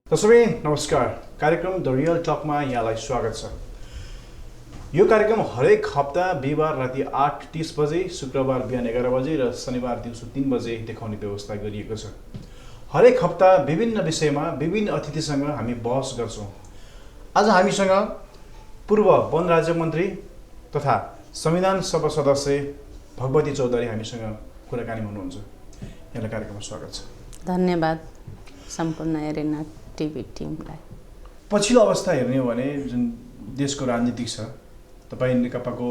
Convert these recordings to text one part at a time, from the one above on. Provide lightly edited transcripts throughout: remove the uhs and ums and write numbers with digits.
दर्शकबिन नमस्कार। कार्यक्रम द रियल टकमा यहाँलाई स्वागत छ। यो कार्यक्रम हरेक हप्ता बिहिबार राति 8:30 बजे, शुक्रबार बिहान 11 बजे र शनिबार दिउँसो 3 बजे देखाउने व्यवस्था गरिएको छ। हरेक हप्ता विभिन्न विषयमा विभिन्न अतिथिसँग हामी बहस गर्छौँ। आज हामीसँग पूर्व वन राज्य मन्त्री तथा संविधान सभा सदस्य भगवती चौधरी हामीसँग कुराकानी हुनुहुन्छ। यहाँलाई कार्यक्रममा स्वागत छ। धन्यवाद सम्पूर्ण एरेना टिभी टिमलाई। पछिल्लो अवस्था हेर्ने हो भने जुन देशको राजनीतिक छ, तपाईँ नेकपाको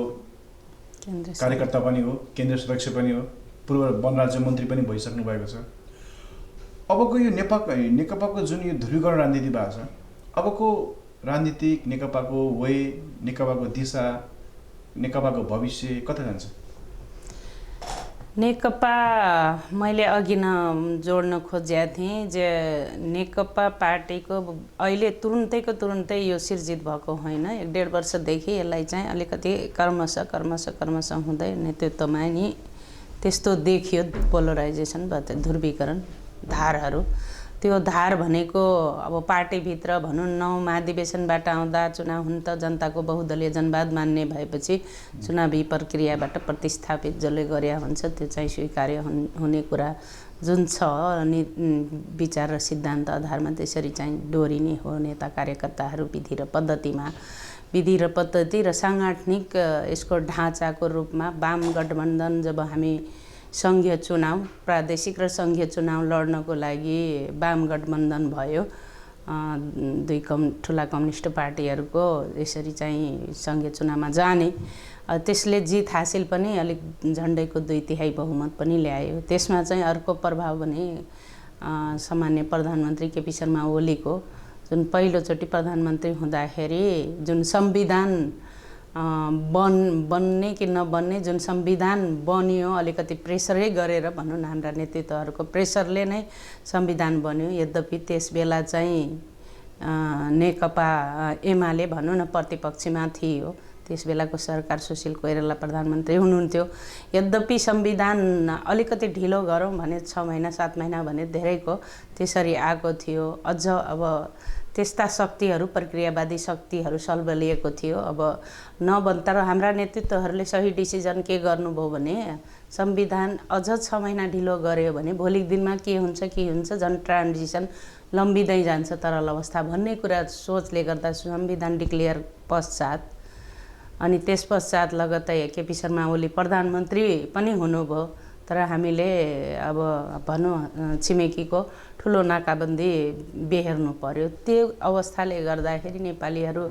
कार्यकर्ता पनि हो, केन्द्रीय सदस्य पनि हो, पूर्व वन राज्य मन्त्री पनि भइसक्नु भएको छ। अबको यो नेकपाको जुन यो ध्रुवीकरण राजनीति भएको छ, अबको राजनीतिक नेकपाको वे, नेकपाको दिशा, नेकपाको भविष्य कता जान्छ? नेकपा मैले अघि न जोड्न खोजेका थिएँ जे नेकपा पार्टीको अहिले तुरुन्तै यो सिर्जित भएको होइन। 1.5 वर्षदेखि यसलाई चाहिँ अलिकति क्रमशः हुँदै नेतृत्वमा नि त्यस्तो देखियो पोलराइजेसन, ध्रुवीकरण धारहरू। त्यो धार भनेको अब पार्टीभित्र भनौँ न, महाधिवेशनबाट आउँदा चुनाव हुन त जनताको बहुदलीय जनवाद मान्ने भएपछि चुनावी प्रक्रियाबाट प्रतिस्थापित जसले गरे हुन्छ त्यो चाहिँ स्वीकार्य हुने कुरा जुन छ अनि विचार र सिद्धान्त आधारमा त्यसरी चाहिँ डोरिने हो। नेता कार्यकर्ताहरू विधि र पद्धति र साङ्गठनिक यसको ढाँचाको रूपमा वाम गठबन्धन जब हामी सङ्घीय चुनाव, प्रादेशिक र सङ्घीय चुनाव लड्नको लागि वाम गठबन्धन भयो, दुई ठुला कम्युनिस्ट पार्टीहरूको यसरी चाहिँ सङ्घीय चुनावमा जाने, त्यसले जित हासिल पनि अलिक झन्डैको 2/3 बहुमत पनि ल्यायो। त्यसमा चाहिँ अर्को प्रभाव भने सामान्य प्रधानमन्त्री केपी शर्मा ओलीको जुन पहिलोचोटि प्रधानमन्त्री हुँदाखेरि जुन संविधान बन्ने कि नबन्ने जुन संविधान बन्यो, अलिकति प्रेसरै गरेर भनौँ न, हाम्रा नेतृत्वहरूको प्रेसरले नै संविधान बन्यो। यद्यपि त्यस बेला चाहिँ नेकपा एमाले भनौँ न प्रतिपक्षमा थियो। त्यस बेलाको सरकार सुशील कोइराला प्रधानमन्त्री हुनुहुन्थ्यो। यद्यपि संविधान अलिकति ढिलो गरौँ भने 6 महिना 7 महिना भने धेरैको त्यसरी आएको थियो। अझ अब त्यस्ता शक्तिहरू, प्रक्रियावादी शक्तिहरू सल्बलिएको थियो। अब तर हाम्रा नेतृत्वहरूले सही डिसिजन के गर्नुभयो भने संविधान अझ 6 महिना ढिलो गर्यो भने भोलिको दिनमा के हुन्छ झन् ट्रान्जिसन लम्बिँदै जान्छ तरल अवस्था भन्ने कुरा सोचले गर्दा संविधान डिक्लेयर पश्चात अनि त्यस पश्चात लगत्तै केपी शर्मा ओली प्रधानमन्त्री पनि हुनुभयो। तर हामीले अब भनौँ छिमेकीको ठुलो नाकाबन्दी बेहेर्नु पर्यो। त्यो अवस्थाले गर्दाखेरि नेपालीहरू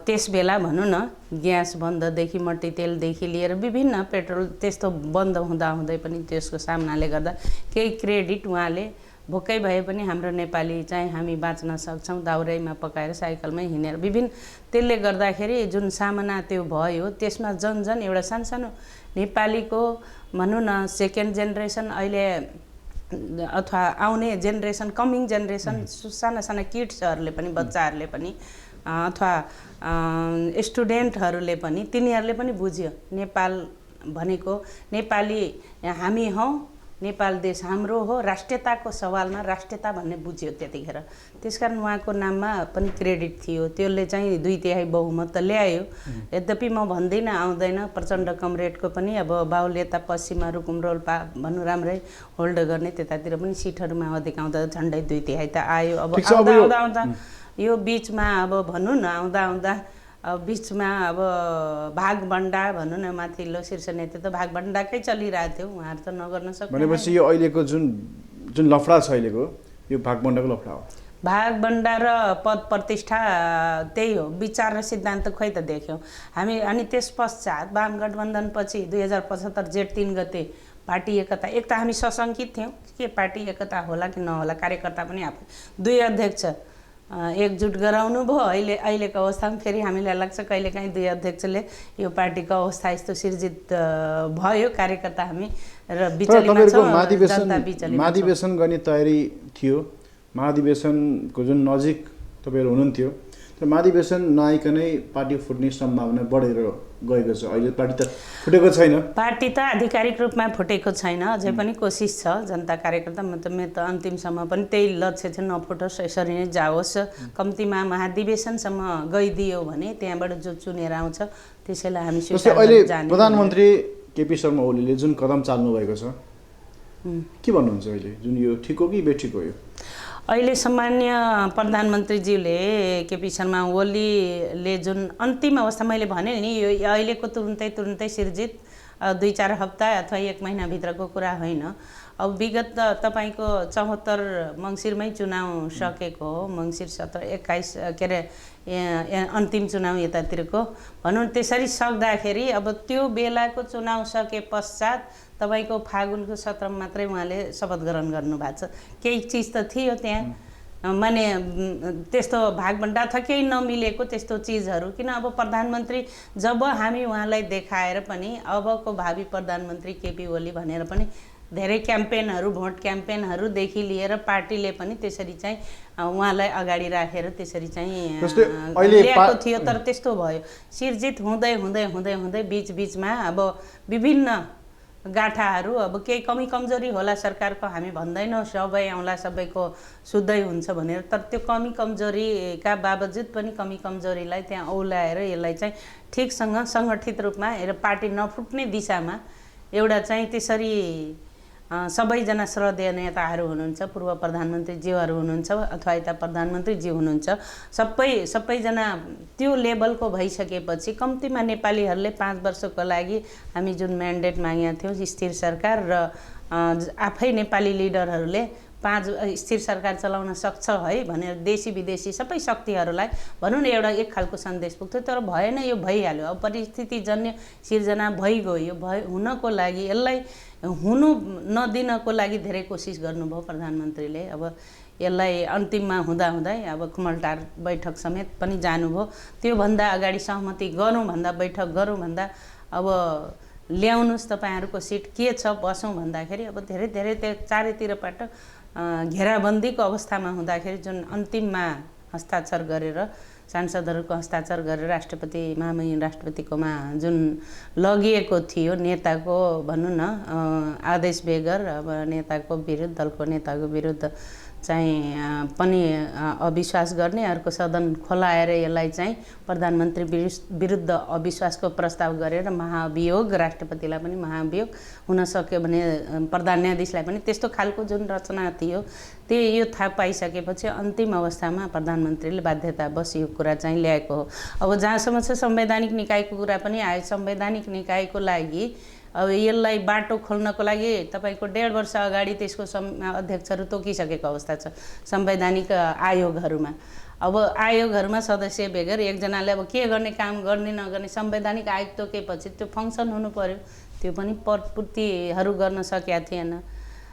त्यस बेला भनौँ न ग्यास बन्ददेखि मट्टीतेलदेखि लिएर विभिन्न पेट्रोल त्यस्तो बन्द हुँदै पनि त्यसको सामनाले गर्दा केही क्रेडिट उहाँले भोकै भए पनि हाम्रो नेपाली चाहिँ हामी बाँच्न सक्छौँ, दाउरैमा पकाएर साइकलमै हिँडेर विभिन्न, त्यसले गर्दाखेरि जुन सामना त्यो भयो त्यसमा जन एउटा सानो नेपालीको भनौँ न सेकेन्ड जेनेरेसन अहिले अथवा आउने जेनेरेसन, कमिङ जेनेरेसन, साना किड्सहरूले पनि, बच्चाहरूले पनि अथवा स्टुडेन्टहरूले पनि, तिनीहरूले पनि बुझ्यो नेपाल भनेको नेपाली हामी हौँ, नेपाल देश हाम्रो हो, राष्ट्रियताको सवालमा राष्ट्रियता भन्ने बुझ्यो त्यतिखेर। त्यसकारण उहाँको नाममा पनि क्रेडिट थियो। त्यसले चाहिँ 2/3 बहुमत त ल्यायो। यद्यपि म भन्दिनँ आउँदैन, प्रचण्ड कमरेडको पनि अब बाहुल्यता पश्चिममा रुकुम रोल्पा भन्नु राम्रै होल्ड गर्ने, त्यतातिर पनि सिटहरूमा अधिक आउँदा झन्डै 2/3 त आयो। अब आउँदा यो बिचमा अब भनौँ न आउँदा बिचमा अब भागभण्डा भनौँ न, माथिल्लो शीर्ष नेतृत्व भागभण्डाकै चलिरहेको थियो। उहाँहरू त नगर्न सक्ने भनेपछि यो अहिलेको जुन लफडा छ अहिलेको यो भागभण्डाको लफडा हो। भागभण्डा र पद प्रतिष्ठा त्यही हो। विचार र सिद्धान्त खोइ त देख्यौँ हामी। अनि त्यस पश्चात वाम गठबन्धनपछि 2075 जेठ 3 गते पार्टी एकता, एक त हामी सशङ्कित थियौँ के पार्टी एकता होला कि नहोला। कार्यकर्ता पनि आफै 2 अध्यक्ष एकजुट गराउनु भयो। अहिलेको अवस्थामा फेरि हामीलाई लाग्छ कहिलेकाहीँ 2 अध्यक्षले यो पार्टीको अवस्था यस्तो सिर्जित भयो। कार्यकर्ता हामी र बिचलीमा छौँ। महाधिवेशन गर्ने तयारी थियो। महाधिवेशनको जुन नजिक तपाईँहरू हुनुहुन्थ्यो, तर महाधिवेशन नआइकनै पार्टी फुट्ने सम्भावना बढेर गएको छ। अहिले पार्टी त फुटेको छैन। पार्टी त आधिकारिक रूपमा फुटेको छैन, अझै पनि कोसिस छ जनता कार्यकर्ता मेरो त अन्तिमसम्म पनि त्यही लक्ष्य चाहिँ नफुटोस्, यसरी नै जाओस्। कम्तीमा महाधिवेशनसम्म गइदियो भने त्यहाँबाट जो चुनेर आउँछ त्यसैलाई हामी जस्तै अहिले प्रधानमन्त्री केपी शर्मा ओलीले जुन कदम चाल्नु भएको छ के भन्नुहुन्छ अहिले, जुन यो ठिक हो कि बेठिक हो? यो अहिले सामान्य प्रधानमन्त्रीज्यूले केपी शर्मा ओलीले जुन अन्तिम अवस्था मैले भने नि, यो अहिलेको तुरुन्तै सिर्जित 2-4 हप्ता अथवा 1 महिनाभित्रको कुरा होइन। अब विगत तपाईँको 74 मङ्सिरमै चुनाव सकेको हो, मङ्सिर 17-21 के अरे अन्तिम चुनाव यतातिरको भनौँ। त्यसरी सक्दाखेरि अब त्यो बेलाको चुनाव सके पश्चात तपाईँको फागुनको 17 मात्रै उहाँले शपथ ग्रहण गर्नुभएको छ। केही चिज त थियो त्यहाँ, माने त्यस्तो भागभण्डा अथवा केही नमिलेको त्यस्तो चिजहरू। किन अब प्रधानमन्त्री जब हामी उहाँलाई देखाएर पनि अबको भावी प्रधानमन्त्री केपी ओली भनेर पनि धेरै क्याम्पेनहरू, भोट क्याम्पेनहरूदेखि लिएर पार्टीले पनि त्यसरी चाहिँ उहाँलाई अगाडि राखेर त्यसरी चाहिँ ल्याएको थियो। तर त्यस्तो भयो, सिर्जित हुँदै हुँदै हुँदै हुँदै बिचबिचमा अब विभिन्न गाठाहरू, अब केही कमी कमजोरी होला सरकारको, हामी भन्दैनौँ सबै आउँला सबैको शुद्धै हुन्छ भनेर, तर त्यो कमी कमजोरीका बावजुद पनि कमी कमजोरीलाई त्यहाँ औलाएर यसलाई चाहिँ ठिकसँग सङ्गठित रूपमा पार्टी नफुट्ने दिशामा एउटा चाहिँ त्यसरी सबैजना श्रद्धेय नेताहरू हुनुहुन्छ, पूर्व प्रधानमन्त्रीज्यूहरू हुनुहुन्छ अथवा यता प्रधानमन्त्रीज्यू हुनुहुन्छ, सबैजना त्यो लेभलको भइसकेपछि कम्तीमा नेपालीहरूले 5 वर्षको लागि हामी जुन म्यान्डेट मागेका थियौँ स्थिर सरकार, र आफै नेपाली लिडरहरूले 5 स्थिर सरकार चलाउन सक्छ है भनेर देशी विदेशी सबै शक्तिहरूलाई भनौँ न एउटा एक खालको सन्देश पुग्थ्यो। तर भएन, यो भइहाल्यो। अब परिस्थितिजन्य सिर्जना भइगयो। यो हुनको लागि, यसलाई हुनु नदिनको लागि धेरै कोसिस गर्नुभयो प्रधानमन्त्रीले। अब यसलाई अन्तिममा हुँदाहुँदै अब कुमलटार बैठक समेत पनि जानुभयो। त्योभन्दा अगाडि सहमति गरौँ बैठक गरौँ भन्दा अब ल्याउनुहोस् तपाईँहरूको सिट के छ बसौँ भन्दाखेरि अब धेरै त्यो चारैतिरबाट घेराबन्दीको अवस्थामा हुँदाखेरि जुन अन्तिममा हस्ताक्षर गरेर सांसदहरूको हस्ताक्षर गरेर महामहिम राष्ट्रपतिकोमा जुन लगिएको थियो नेताको भनौँ न आदेश बेगर, अब नेताको विरुद्ध, दलको नेताको विरुद्ध चाहिँ पनि अविश्वास गर्ने, अर्को सदन खोलाएर यसलाई चाहिँ प्रधानमन्त्री विरुद्ध अविश्वासको प्रस्ताव गरेर महाभियोग, राष्ट्रपतिलाई पनि महाभियोग हुन सक्यो भने प्रधान न्यायाधीशलाई पनि त्यस्तो खालको जुन रचना थियो यो थाहा पाइसकेपछि अन्तिम अवस्थामा प्रधानमन्त्रीले बाध्यतावश यो कुरा चाहिँ ल्याएको हो। अब जहाँसम्म छ संवैधानिक निकायको कुरा पनि आयो। संवैधानिक निकायको लागि अब यसलाई बाटो खोल्नको लागि तपाईँको 1.5 वर्ष अगाडि त्यसको अध्यक्षहरू तोकिसकेको अवस्था छ संवैधानिक आयोगहरूमा। अब आयोगहरूमा सदस्य बेगर एकजनाले अब के गर्ने काम गर्ने नगर्ने, संवैधानिक आयोग तोकेपछि त्यो फङ्सन हुनु पर्यो, त्यो पनि पूर्तिहरू गर्न सकेका थिएन।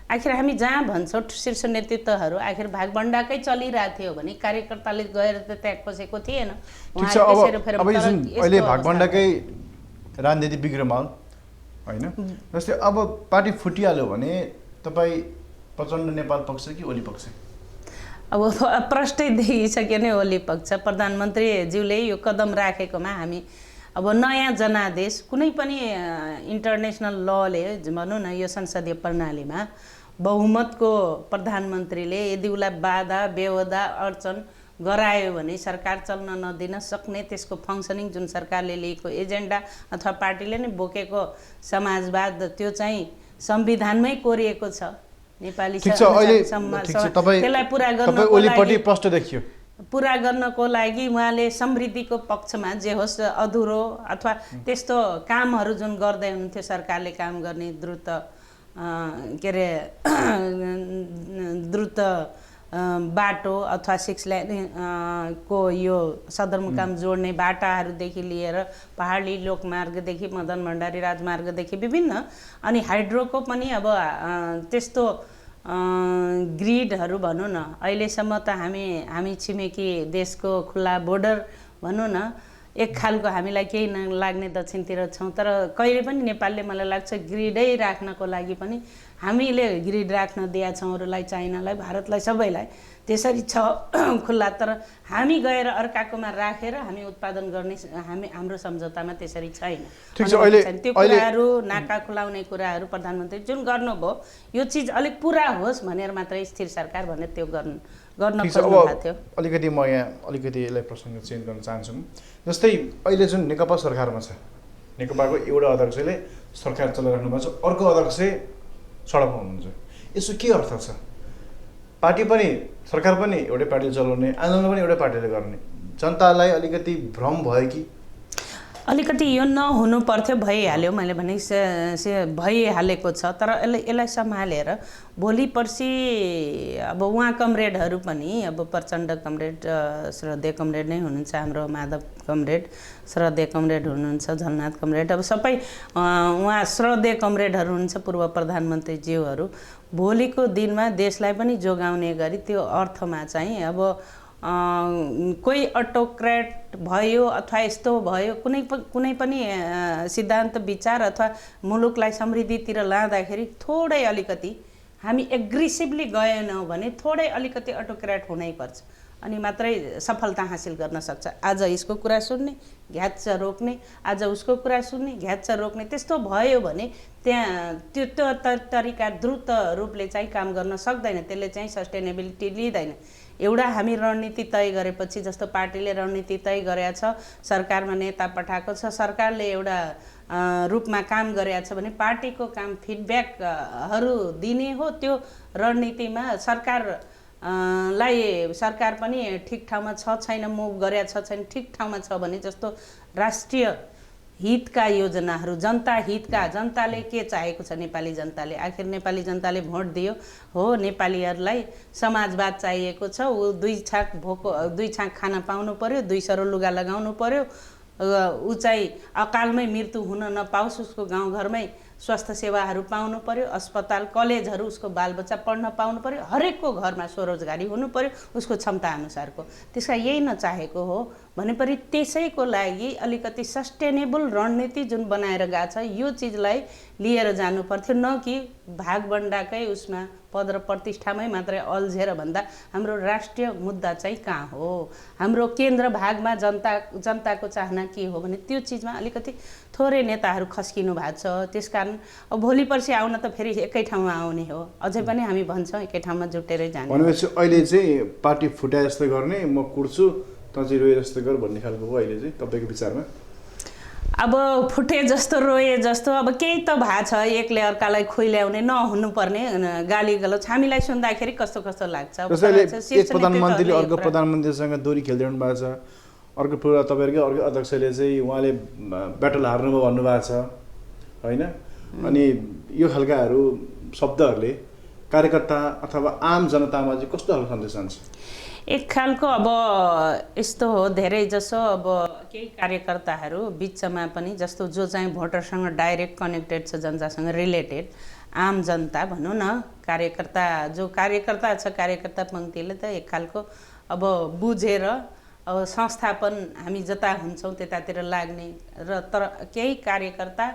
आखिर हामी जहाँ भन्छौँ शीर्ष नेतृत्वहरू आखिर भागभण्डाकै चलिरहेको थियो भने कार्यकर्ताले गएर त त्यहाँ खोसेको थिएन। अहिले भागभण्डाकै राजनीति बिग्रमाल होइन। जस्तै अब पार्टी फुटिहाल्यो भने तपाईँ प्रचण्ड नेपाल पक्ष कि ओली पक्ष? अब प्रष्टै देखिसक्यो नै ओली पक्ष। प्रधानमन्त्रीज्यूले यो कदम राखेकोमा हामी अब नयाँ जनादेश कुनै पनि इन्टरनेसनल लले भनौँ न यो संसदीय प्रणालीमा बहुमतको प्रधानमन्त्रीले यदि उसलाई बाधा बेवधा अडचन गरायो भने सरकार चल्न नदिन सक्ने त्यसको फङ्सनिङ जुन सरकारले लिएको एजेन्डा अथवा पार्टीले नै बोकेको समाजवाद त्यो चाहिँ संविधानमै कोरिएको छ। नेपाली त्यसलाई पुरा गर्नको लागि उहाँले समृद्धिको पक्षमा जे होस् अधुरो अथवा त्यस्तो कामहरू जुन गर्दै हुनुहुन्थ्यो सरकारले काम गर्ने द्रुत के अरे द्रुत बाटो अथवा 6 लेन को यो सदरमुकाम जोड्ने बाटाहरूदेखि लिएर पहाडी लोकमार्गदेखि मदन भण्डारी राजमार्गदेखि विभिन्न अनि हाइड्रोको पनि अब त्यस्तो ग्रिडहरू भनौँ न अहिलेसम्म त हामी छिमेकी देशको खुल्ला बोर्डर भनौँ न एक खालको हामीलाई केही नलाग्ने दक्षिणतिर छौँ, तर कहिले पनि नेपालले मलाई लाग्छ ग्रिडै राख्नको लागि पनि हामीले ग्रिड राख्न दिएका छौँ अरूलाई, चाइनालाई, भारतलाई, सबैलाई त्यसरी छ खुल्ला। तर हामी गएर अर्काकोमा राखेर हामी उत्पादन गर्ने हाम्रो सम्झौतामा त्यसरी छैन। त्यो कुराहरू नाका खुलाउने कुराहरू प्रधानमन्त्री जुन गर्नुभयो यो चिज अलिक पुरा होस् भनेर मात्रै स्थिर सरकार भनेर त्यो गर्न खोज्नु भएको थियो। अलिकति म यहाँ अलिकति यसलाई प्रसङ्ग चेन्ज गर्न चाहन्छु। जस्तै अहिले जुन नेकपा सरकारमा छ, नेकपाको एउटा अध्यक्षले सरकार चलाइराख्नु भएको छ, अर्को अध्यक्ष सडकमा हुनुहुन्छ, यसो के अर्थ छ? पार्टी पनि सरकार पनि एउटै पार्टीले चलाउने, आन्दोलन पनि एउटै पार्टीले गर्ने, जनतालाई अलिकति भ्रम भयो कि? अलिकति यो नहुनु पर्थ्यो, भइहाल्यो। मैले भने भइहालेको छ। तर यसलाई सम्हालेर भोलि पर्सि अब उहाँ कमरेडहरू पनि, अब प्रचण्ड कमरेड, श्रद्धेय कमरेड नै हुनुहुन्छ, हाम्रो माधव कमरेड श्रद्धेय कमरेड हुनुहुन्छ, झलनाथ कमरेड, अब सबै उहाँ श्रद्धेय कमरेडहरू हुनुहुन्छ, पूर्व प्रधानमन्त्रीज्यूहरू। भोलिको दिनमा देशलाई पनि जोगाउने गरी त्यो अर्थमा चाहिँ अब कोही अटोक्रेट भयो अथवा यस्तो भयो, कुनै पनि सिद्धान्त विचार अथवा मुलुकलाई समृद्धितिर लाँदाखेरि थोरै अलिकति हामी एग्रेसिभली गएनौँ भने थोरै अलिकति अटोक्रेट हुनैपर्छ, अनि मात्रै सफलता हासिल गर्न सक्छ। आज यसको कुरा सुन्ने, घ्याच्च रोक्ने, आज उसको कुरा सुन्ने, घ्याच्च रोक्ने, त्यस्तो भयो भने त्यहाँ त्यो तरिका द्रुत रूपले चाहिँ काम गर्न सक्दैन, त्यसले चाहिँ सस्टेनेबिलिटी लिँदैन। एउटा हामी रणनीति तय गरेपछि, जस्तो पार्टीले रणनीति तय गरेको छ, सरकारमा नेता पठाएको छ, सरकारले एउटा रूपमा काम गरेको छ भने पार्टीको काम फिडब्याकहरू दिने हो। त्यो रणनीतिमा सरकार पनि ठिक ठाउँमा छ छैन, मुभ गरेको छ छैन, ठिक ठाउँमा छ भने जस्तो राष्ट्रिय हितका योजनाहरू, जनता हितका, जनताले के चाहेको छ नेपाली जनताले, आखिर नेपाली जनताले भोट दियो हो, नेपालीहरूलाई समाजवाद चाहिएको छ, ऊ दुई छाक खाना पाउनु पर्यो, 2 सरो लुगा लगाउनु पर्यो, ऊ चाहिँ अकालमै मृत्यु हुन नपाओस्, उसको गाउँघरमै स्वास्थ्य सेवाहरू पाउनु पर्यो, अस्पताल कलेजहरू उसको बालबच्चा पढ्न पाउनु पर्यो, हरेकको घरमा स्वरोजगारी हुनु पर्यो उसको क्षमता अनुसारको। त्यसका यही नचाहेको हो भनेपछि त्यसैको लागि अलिकति सस्टेनेबल रणनीति जुन बनाएर गएको छ यो चिजलाई लिएर जानु पर्थ्यो, न कि भागबन्डाकै उसमा पद र प्रतिष्ठामै मात्रै अल्झेर भन्दा हाम्रो राष्ट्रिय मुद्दा चाहिँ कहाँ हो, हाम्रो केन्द्र भागमा जनताको चाहना के हो भने त्यो चिजमा अलिकति थोरै नेताहरू खस्किनु भएको छ। त्यसकारण अब भोलि पर्सि आउन त फेरि एकै ठाउँमा आउने हो, अझै पनि हामी भन्छौँ एकै ठाउँमा जुटेरै जाने। भनेपछि अहिले चाहिँ पार्टी फुटाए जस्तो गर्ने, म कुट्छु त चाहिँ रोए जस्तो गर भन्ने खालको हो अहिले चाहिँ तपाईँको विचारमा? अब फुटे जस्तो रोए जस्तो अब केही त भएको छ, एकले अर्कालाई खुइल्याउने नहुनुपर्ने गाली गलौज हामीलाई सुन्दाखेरि कस्तो कस्तो लाग्छ। एक प्रधानमन्त्रीले अर्को प्रधानमन्त्रीसँग दोरी खेलिदिनु भएको छ, अर्को तपाईँहरूकै अर्को अध्यक्षले चाहिँ उहाँले ब्याटल हार्नुभयो भन्नुभएको छ होइन? अनि यो खालकाहरू शब्दहरूले कार्यकर्ता अथवा आम जनतामा चाहिँ कस्तो खालको सन्देश जान्छ? एक खालको अब यस्तो हो, धेरै जसो अब केही कार्यकर्ताहरू बिचमा पनि जस्तो जो चाहिँ भोटरसँग डाइरेक्ट कनेक्टेड छ, जनतासँग रिलेटेड, आम जनता भनौँ न, जो कार्यकर्ता छ, कार्यकर्ता पङ्क्तिले त एक खालको अब बुझेर अब संस्थापन हामी जता हुन्छौँ त्यतातिर लाग्ने र तर केही कार्यकर्ता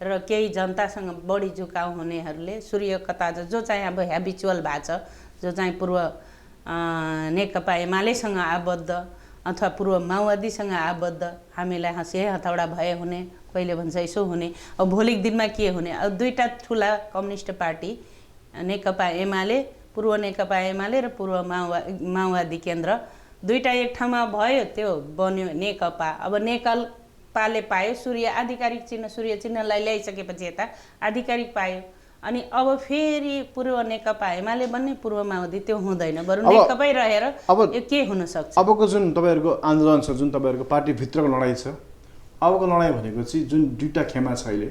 र केही जनतासँग बढी झुकाउ हुनेहरूले सूर्य कता जो चाहिँ अब ह्याबिचुअल भएको छ, जो चाहिँ पूर्व नेकपा एमालेसँग आबद्ध अथवा पूर्व माओवादीसँग आबद्ध, हामीलाई हँसे हथौडा भए हुने, कहिले भन्छ यसो हुने, अब भोलिको दिनमा के हुने। अब दुईटा ठुला कम्युनिस्ट पार्टी नेकपा एमाले, पूर्व नेकपा एमाले र पूर्व माओवादी केन्द्र दुईटा एक ठाउँमा भयो, त्यो बन्यो नेकपा। अब नेकपाले पायो सूर्य आधिकारिक चिन्ह, सूर्य चिन्हलाई ल्याइसकेपछि यता आधिकारिक पायो, अनि अब फेरि पूर्व नेकपा एमाले बन्ने, पूर्व माओवादी, त्यो हुँदैन, बरु नेकपै रहेर यो के हुन सक्छ? अबको जुन तपाईँहरूको आन्दोलन छ, जुन तपाईँहरूको पार्टीभित्रको लडाइँ छ, अबको लडाइँ भनेको चाहिँ जुन दुईवटा खेमा छ अहिले,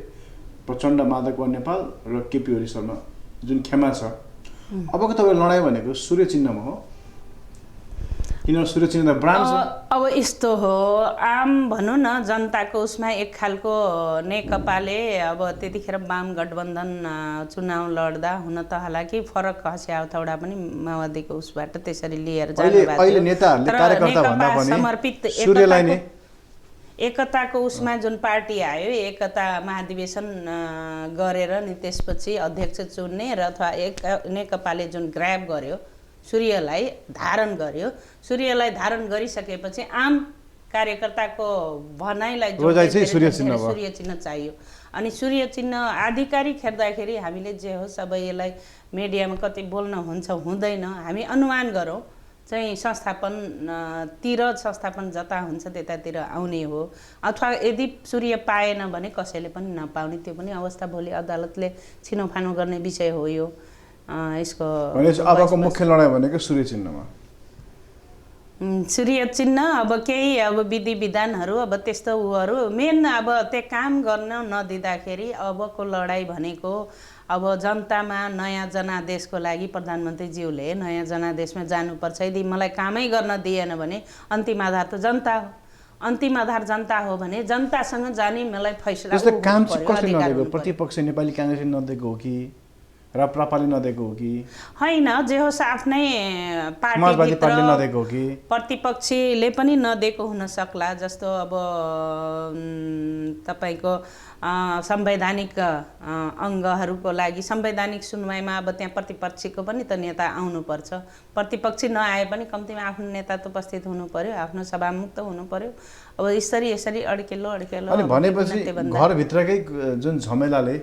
प्रचण्ड माधव नेपाल र केपी ओली शर्मा जुन खेमा छ, अबको तपाईँको लडाइँ भनेको सूर्य चिन्हमा हो? किन सूर्य चिन्ह ब्रान्ड छ? अब यस्तो हो, आम भनौँ न जनताको उसमा एक खालको नेकपाले अब त्यतिखेर वाम गठबन्धन चुनाव लड्दा हुन त हालाकि फरक हँसिया हथौडा पनि माओवादीको उसबाट त्यसरी लिएर जानुभएको थियो। अहिले नेताहरूले कार्यकर्ता भन्दा पनि सूर्यलाई नै एकताको उसमा जुन पार्टी आयो एकता महाधिवेशन गरेर नि त्यसपछि अध्यक्ष चुन्ने र अथवा नेकपाले जुन ग्र्याब गर्यो सूर्यलाई धारण गर्यो सूर्यलाई धारण गरिसकेपछि आम कार्यकर्ताको भनाइलाई सूर्य चिन्ह चाहियो अनि सूर्य चिन्ह आधिकारिक हेर्दाखेरि हामीले जे हो सबै यसलाई मिडियामा कति बोल्न हुन्छ हुँदैन हामी अनुमान गरौँ चाहिँ संस्थापन जता हुन्छ त्यतातिर आउने हो अथवा यदि सूर्य पाएन भने कसैले पनि नपाउने त्यो पनि अवस्था भोलि अदालतले छिनोफानो गर्ने विषय हो यो यसको अबको मुख्य लडाइँ भनेको सूर्य चिन्हमा सूर्य चिन्ह अब केही अब विधि विधानहरू अब त्यस्तो उहरू मेन अब त्यो काम गर्न नदिँदाखेरि अबको लडाइँ भनेको अब जनतामा नयाँ जनादेशको लागि प्रधानमन्त्रीज्यूले नयाँ जनादेशमा जानुपर्छ यदि मलाई कामै गर्न दिएन भने अन्तिम आधार त जनता हो अन्तिम आधार जनता हो भने जनतासँग जाने मलाई फैसला काम कसले नदिएको प्रतिपक्ष नेपाली काङ्ग्रेसले नदिएको हो कि राप्रपाले नदिएको हो कि होइन जे होस् आफ्नै पार्टीभित्र नदिएको हो कि प्रतिपक्षीले पनि नदिएको हुन सक्ला जस्तो अब तपाईको संवैधानिक अङ्गहरूको लागि संवैधानिक सुनवाईमा अब त्यहाँ प्रतिपक्षीको पनि त नेता आउनुपर्छ प्रतिपक्षी नआए पनि कम्तीमा आफ्नो नेता त उपस्थित हुनु पर्यो आफ्नो सभामुख त हुनु पर्यो अब यसरी अड्केलो अनि भनेपछि घरभित्रकै जुन झमेलाले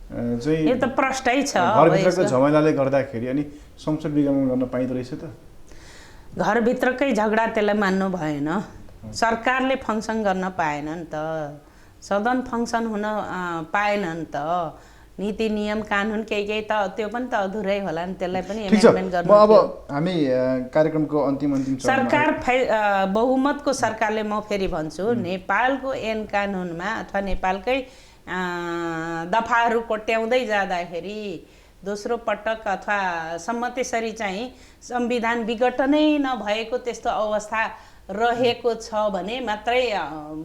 यो त प्रष्टै छ घरभित्रको झमेलाले गर्दाखेरि अनि संसद विगमन गर्न पाइँदो रहेछ त घरभित्रकै झगडा त्यसलाई मान्नु भएन सरकारले फङ्सन गर्न पाएन नि त सदन फङ्सन हुन पाएन नि त नीति नियम कानुन केही त त्यो पनि त अधुरै होला नि त्यसलाई पनि एमेन्डमेन्ट गर्नु अब हामी कार्यक्रमको अन्तिम सरकार बहुमतको सरकारले म फेरि भन्छु नेपालको ऐन कानुनमा अथवा नेपालकै दफाहरू कोट्याउँदै जाँदाखेरि दोस्रो पटक अथवा सम्मतेसरी चाहिँ संविधान विघटनै नभएको त्यस्तो अवस्था रहेको छ भने मात्रै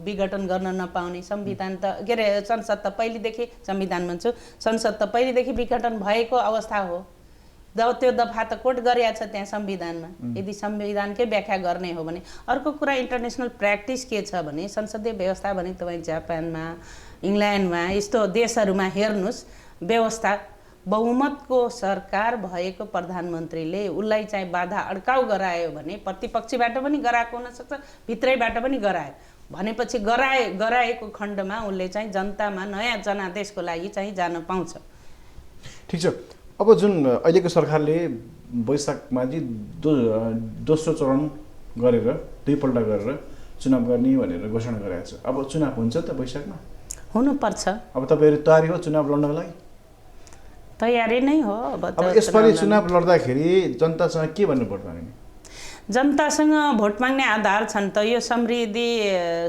विघटन गर्न नपाउने संविधान त के अरे संसद त पहिलेदेखि संविधान भन्छु संसद त पहिलेदेखि विघटन भएको अवस्था हो त्यो दफा त कोट गरिएको छ त्यहाँ संविधानमा यदि संविधानकै व्याख्या गर्ने हो भने अर्को कुरा इन्टरनेसनल प्र्याक्टिस के छ भने संसदीय व्यवस्था भने तपाईँ जापानमा इङ्ल्यान्डमा यस्तो देशहरूमा हेर्नुहोस् व्यवस्था बहुमतको सरकार भएको प्रधानमन्त्रीले उसलाई चाहिँ बाधा अड्काउ गरायो भने प्रतिपक्षबाट पनि गराएको हुनसक्छ भित्रैबाट पनि गरायो भनेपछि गराएको खण्डमा उसले चाहिँ जनतामा नयाँ जनादेशको लागि चाहिँ जान पाउँछ ठिक छ अब जुन अहिलेको सरकारले वैशाखमा चाहिँ दोस्रो चरण गरेर दुईपल्ट गरेर चुनाव गर्ने भनेर घोषणा गरेको छ अब चुनाव हुन्छ त वैशाखमा हुनुपर्छ अब तपाईँहरू तयारी हो चुनाव लड्नको लागि तयारी नै हो अब यसपालि चुनाव लड्दाखेरि जनतासँग के भन्नु पर्छ भने जनतासँग भोट माग्ने आधार छन् त यो समृद्धि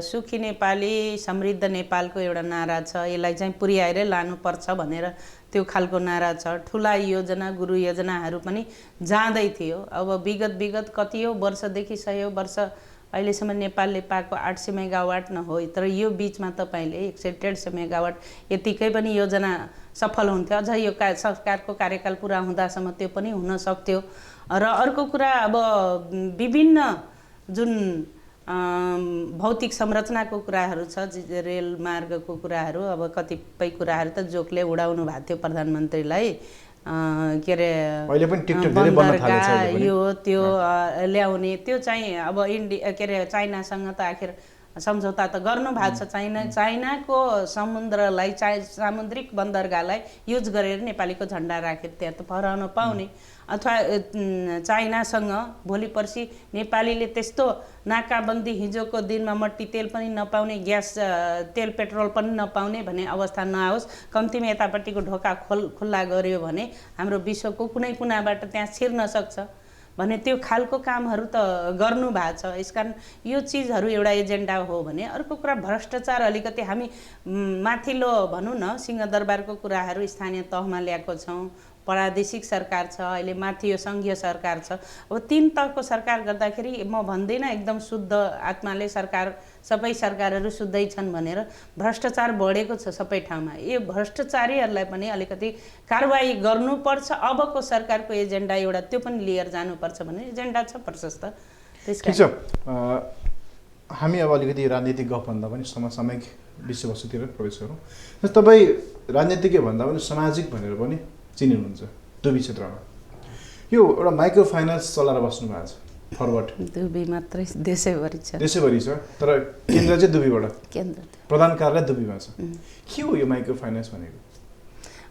सुखी नेपाली समृद्ध नेपालको एउटा नारा छ यसलाई चाहिँ पुर्याएरै लानुपर्छ भनेर त्यो खालको नारा छ ठुला योजना गुरु योजनाहरू पनि जाँदै थियो अब विगत कतियौं वर्षदेखि सयौं वर्ष अहिलेसम्म नेपालले पाएको 800 मेगावाट न हो तर यो बीचमा तपाईले 150 मेगावाट यतिकै पनि योजना सफल हुन्थ्यो अझ यो सरकारको कार्यकाल पुरा हुँदासम्म त्यो पनि हुन सक्थ्यो र अर्को कुरा अब विभिन्न जुन भौतिक संरचनाको कुराहरू छ रेल मार्गको कुराहरू अब कतिपय कुराहरू त जोकले उडाउनु भएको थियो प्रधानमन्त्रीलाई के अरे अहिले पनि टिकटक धेरै बन्न थालेछ यो त्यो ल्याउने त्यो चाहिँ अब इन्डिया के अरे चाइनासँग त आखिर सम्झौता त गर्नु भएको छ चाइनाको समुद्रलाई सामुद्रिक बन्दरगाहलाई युज गरेर नेपालीको झण्डा राखेर त्यहाँ त फहराउन पाउने अथवा चाइनासँग भोलि पर्सि नेपालीले त्यस्तो नाकाबन्दी हिजोको दिनमा मट्टी तेल पनि नपाउने ग्यास तेल पेट्रोल पनि नपाउने भन्ने अवस्था नआओस् कम्तीमा यतापट्टिको ढोका खुल्ला गर्यो भने हाम्रो विश्वको कुनै कुनाबाट त्यहाँ छिर्न सक्छ भने त्यो खालको कामहरू त गर्नु भएको छ यसकारण यो चीजहरू एउटा एजेन्डा हो भने अर्को कुरा भ्रष्टाचार अलिकति हामी माथिल्लो भनौँ न सिंहदरबारको कुराहरू स्थानीय तहमा ल्याएको छौँ प्रादेशिक सरकार छ अहिले माथि यो संघीय सरकार छ अब तीन तहको सरकार गर्दाखेरि म भन्दिनँ एकदम शुद्ध आत्माले सरकार सबै सरकारहरू शुद्धै छन् भनेर भ्रष्टाचार बढेको छ सबै ठाउँमा यो भ्रष्टाचारीहरूलाई पनि अलिकति कारबाही गर्नुपर्छ अबको सरकारको एजेन्डा एउटा त्यो पनि लिएर जानुपर्छ भन्ने एजेन्डा छ प्रशस्त ठीक छ हामी अब अलिकति राजनीतिक गफभन्दा पनि समसामयिक विषयवस्तुतिर प्रवेश गरौँ। तपाईँ राजनीतिज्ञ भन्दा पनि सामाजिक भनेर पनि चिनिनुहुन्छ दुबी क्षेत्रमा। यो एउटा माइक्रो फाइनेन्स चलाएर बस्नु भएको छ फरवर्ड। दुबी मात्रै देशैभरि छ। देशैभरि छ तर केन्द्र चाहिँ दुबीबाट। केन्द्र प्रधान कार्यालय दुबीमा छ। के हो यो माइक्रो फाइनेन्स भनेको?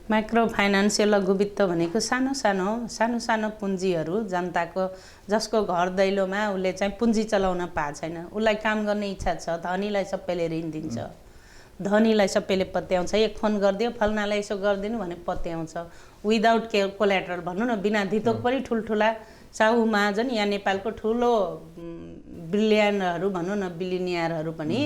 माइक्रो फाइनेन्स या लघु वित्त भनेको सानो सानो पुँजीहरू जनताको जसको घर दैलोमा उसले चाहिँ पुँजी चलाउन पाएको छैन, उसलाई काम गर्ने इच्छा छ। धनीलाई सबैले ऋण दिन्छ, धनीलाई सबैले पत्याउँछ। एक फोन गरिदियो फल्नालाई यसो गरिदिनु भने पत्याउँछ। विदाउट कोल्याटरल भनौँ न, बिना धितोक पनि ठुल्ठुला साहु महाजन या नेपालको ठुलो बिलियनहरू भनौँ न, बिलिनियरहरू पनि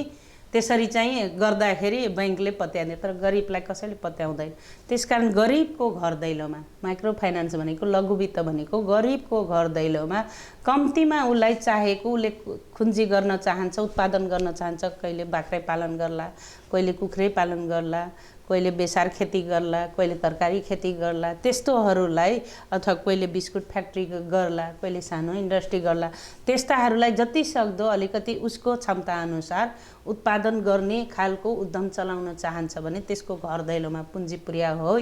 त्यसरी चाहिँ गर्दाखेरि बैंकले पत्याउने, तर गरिबलाई कसैले पत्याउँदैन। त्यसकारण गरिबको घर दैलोमा माइक्रो फाइनेन्स भनेको, लघु वित्त भनेको गरिबको घर दैलोमा कम्तीमा उसलाई चाहेको, उसले खुन्जी गर्न चाहन्छ, उत्पादन गर्न चाहन्छ। कहिले बाख्रै पालन गर्ला, कहिले कुखुरै पालन गर्ला, कहिले बेसार खेती गर्ला, कहिले तरकारी खेती गर्ला, त्यस्तोहरूलाई, अथवा कहिले बिस्कुट फ्याक्ट्री गर्ला, कहिले सानो इन्डस्ट्री गर्ला। त्यस्ताहरूलाई जति सक्दो अलिकति उसको क्षमता अनुसार उत्पादन गर्ने खालको उद्यम चलाउन चाहन्छ भने त्यसको घर दैलोमा पुँजी पुर्याउ हो।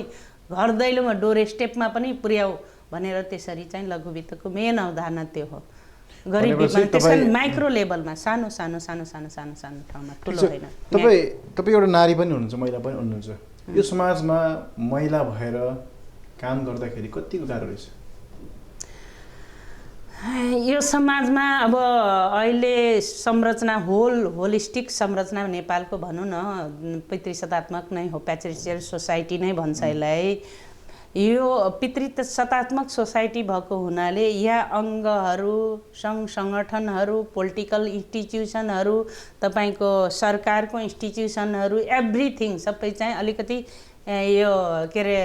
घर दैलोमा डोर स्टेपमा पनि पुर्याउ भनेर त्यसरी चाहिँ लघु वित्तको मेन अवधारणा त्यो हो। गरिबी त्यसकारण माइक्रो लेभलमा सानो ठाउँमा, ठुलो होइन। तपाईँ एउटा नारी पनि हुनुहुन्छ, महिला पनि हुनुहुन्छ। यो समाजमा महिला भएर काम गर्दाखेरि कतिको गाह्रो रहेछ? यो समाजमा अब अहिले संरचना होलिस्टिक संरचना नेपालको भनौँ न, पितृसत्तात्मक नै हो, प्याट्रिसियल सोसाइटी नै भन्छ यसलाई। यो पितृसत्तात्मक सोसाइटी भएको हुनाले यहाँ अङ्गहरू, सङ्घ सङ्गठनहरू, पोलिटिकल इन्स्टिट्युसनहरू, तपाईँको सरकारको इन्स्टिट्युसनहरू, एभ्रिथिङ सबै चाहिँ अलिकति यो के अरे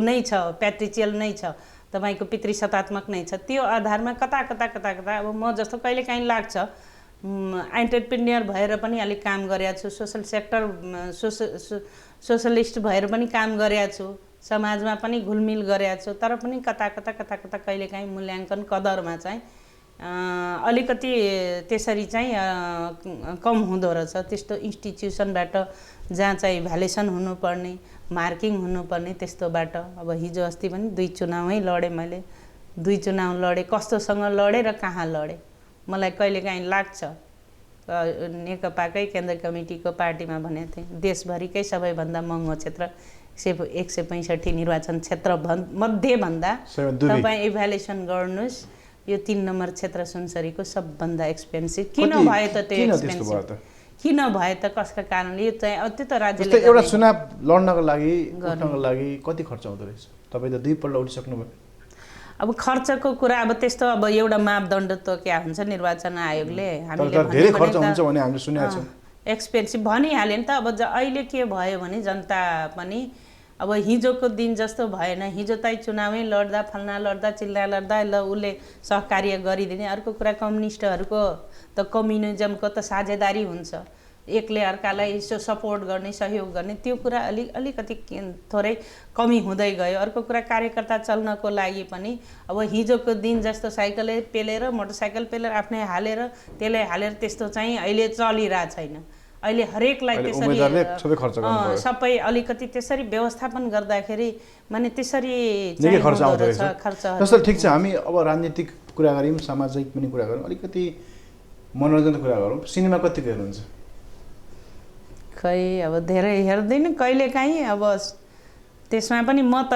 नै छ, प्याट्रिसियल नै छ, तपाईँको पितृसत्तात्मक नै छ। त्यो आधारमा कता अब म जस्तो कहिलेकाहीँ लाग्छ एन्टरप्रेन्योर भएर पनि अलिक काम गरेको छु, सोसल सेक्टर सोसलिस्ट भएर पनि काम गरेको छु, समाजमा पनि घुलमिल गरेको छु, तर पनि कता कहिलेकाहीँ मूल्याङ्कन कदरमा चाहिँ अलिकति त्यसरी चाहिँ कम हुँदो रहेछ। त्यस्तो इन्स्टिट्युसनबाट जहाँ चाहिँ भ्यालेसन हुनुपर्ने, मार्किङ हुनुपर्ने, त्यस्तोबाट। अब हिजो अस्ति पनि 2 चुनावै लडेँ मैले, 2 चुनाव लडेँ। कस्तोसँग लडेँ र कहाँ लडेँ मलाई कहिलेकाहीँ लाग्छ। नेकपाकै केन्द्र कमिटीको पार्टीमा भनेको थिएँ, देशभरिकै सबैभन्दा महँगो क्षेत्र 165 निर्वाचन क्षेत्र मध्ये भन्दा तपाईँ इभ्यालुएसन गर्नुहोस्, यो 3 नम्बर क्षेत्र सुनसरीको सबभन्दा एक्सपेन्सिभ किन भयो त? त्यो एक्सपेन्सिभ किन भयो त? कसका कारणले? यो चाहिँ त्यो त राज्यले एउटा चुनाव लड्नको लागि, उठ्नको लागि कति खर्च आउँदो रहेछ? तपाईँ त 2 पल्ट उठिसक्नुभयो। अब खर्चको कुरा अब त्यस्तो अब एउटा मापदण्ड त क्या हुन्छ निर्वाचन आयोगले, हामीले धेरै खर्च हुन्छ भने हामीले सुनेका छौँ। एक्सपेन्सिभ भनिहाल्यो नि त। अब अहिले के भयो भने जनता पनि अब हिजोको दिन जस्तो भएन। हिजो त चुनावै लड्दा, फल्ना लड्दा, चिल्ला लड्दा ल उसले सहकार्य गरिदिने। अर्को कुरा कम्युनिस्टहरूको त कम्युनिजमको त साझेदारी हुन्छ, एकले अर्कालाई यसो सपोर्ट गर्ने, सहयोग गर्ने, त्यो कुरा अलिकति थोरै कमी हुँदै गयो। अर्को कुरा कार्यकर्ता चल्नको लागि पनि अब हिजोको दिन जस्तो साइकलै पेलेर, मोटरसाइकल पेलेर, आफ्नै हालेर, त्यसलाई हालेर त्यस्तो चाहिँ अहिले चलिरहेको छैन। अहिले हरेकलाई त्यसरी सबै अलिकति त्यसरी व्यवस्थापन गर्दाखेरि माने त्यसरी खर्च आउँदो रहेछ। जस्तो ठिक छ, हामी अब राजनीतिक कुरा गऱ्यौँ, सामाजिक पनि कुरा गरौँ, अलिकति मनोरञ्जनको कुरा गरौँ। सिनेमा कति हेर्नुहुन्छ? खै अब धेरै हेर्दैन कहिलेकाहीँ। अब त्यसमा पनि म त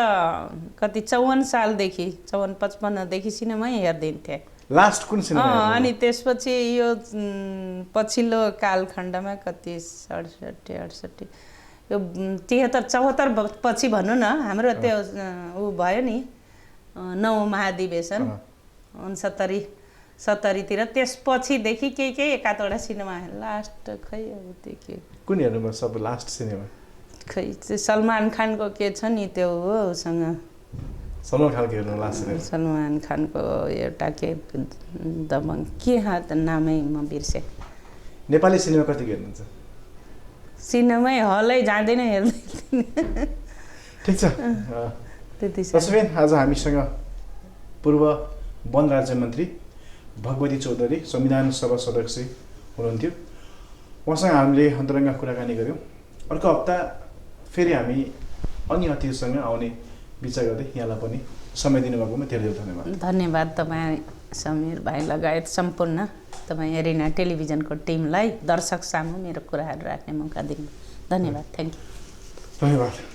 कति 54 सालदेखि 54-55 देखि सिनेमै हेर्दिन्थेँ। लास्ट कुन सिनेमा? अनि त्यसपछि यो पछिल्लो कालखण्डमा कति 67-68 यो 73-74 पछि भनौँ न, हाम्रो त्यो ऊ भयो नि 9औं महाधिवेशन 69-70तिर, त्यसपछिदेखि केही एकाधवटा सिनेमा लास्ट खै अब त्यो के कुन हेर्नुभयो सब लास्ट सिनेमा? खै सलमान खानको के छ नि त्यो हो उसँग, सलमान खानको हेर्नु लास्ट सिनेमा? सलमान खानको एउटा के दबङ के हात नामै म बिर्सेँ। नेपाली सिनेमा कति हेर्नुहुन्छ? सिनेमै हलै जाँदैन, हेर्दैन। ठिक छ। त्यति छ। तस्बिन आज हामीसँग पूर्व वन राज्य मन्त्री भगवती चौधरी, संविधान सभा सदस्य हुनुहुन्थ्यो। उहाँसँग हामीले अन्तरङ्ग कुराकानी गऱ्यौँ। अर्को हप्ता फेरि हामी अन्य अतिथिसँग आउने विचार गर्दै यहाँलाई पनि समय दिनुभएकोमा धेरै धेरै धन्यवाद। धन्यवाद तपाईँ समीर भाइ लगायत सम्पूर्ण तपाईँ एरिना टेलिभिजनको टिमलाई दर्शक सामु मेरो कुराहरू राख्ने मौका दिनु। धन्यवाद। Thank you. धन्यवाद।